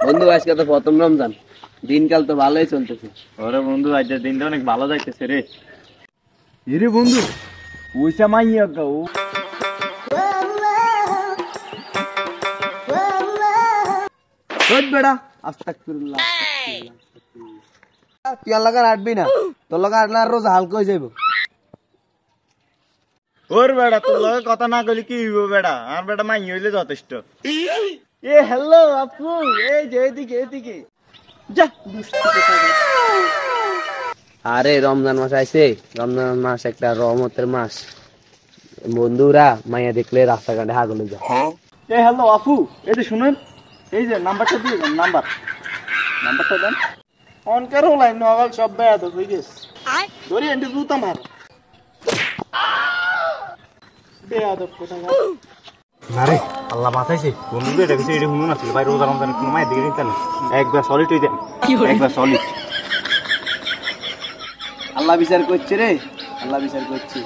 বন্ধু আজকে তো প্রথম রমজান, দিনকাল তো ভালোই চলতেছে। ওরে বন্ধু আজকের দিনটা অনেক ভালো যাইতেছে রে। এরে বন্ধু পয়সা মাইয়া গাও বেড়া আস্তাগফিরুল্লাহ, তুই আল্লাহ আটবি না, তোর লগা আটলে আর রোজ হালকা হয়ে যাইব। ওর বেড়া তোর লগে কথা না কইলে কি হইব বেড়া, আর বেড়া মাইয়া হইলে যথেষ্ট। এ হ্যালো আপু, এই যে এদিকে যা দুষ্টু কোথাকার। আরে রমজান মাস আইছে, রমজান মাস একটা রহমতের মাস। বন্ধুরা মাইয়া দেখলে রাস্তাঘাটে হাগলে যায়। এ হ্যালো আপু, এই যে শুনেন, এই যে নাম্বারটা দিয়ে দেন, নাম্বারটা দেন। অনকার লাইন নগাল সব বেয়া তো হয়ে গেছে, ধরি এন্টি জুতা মার বেয়া তো কোথাকার। আরে আল্লাহ বাঁচাইছে, বন্ধু এটা কিছু এটা শুনুন আসলে ভাই, রোজা রমজান কোনো মায়ের দিকে নিতেন একবার সলিড হয়ে দেন, একবার সলিড। আল্লাহ বিচার করছে রে, আল্লাহ বিচার করছে।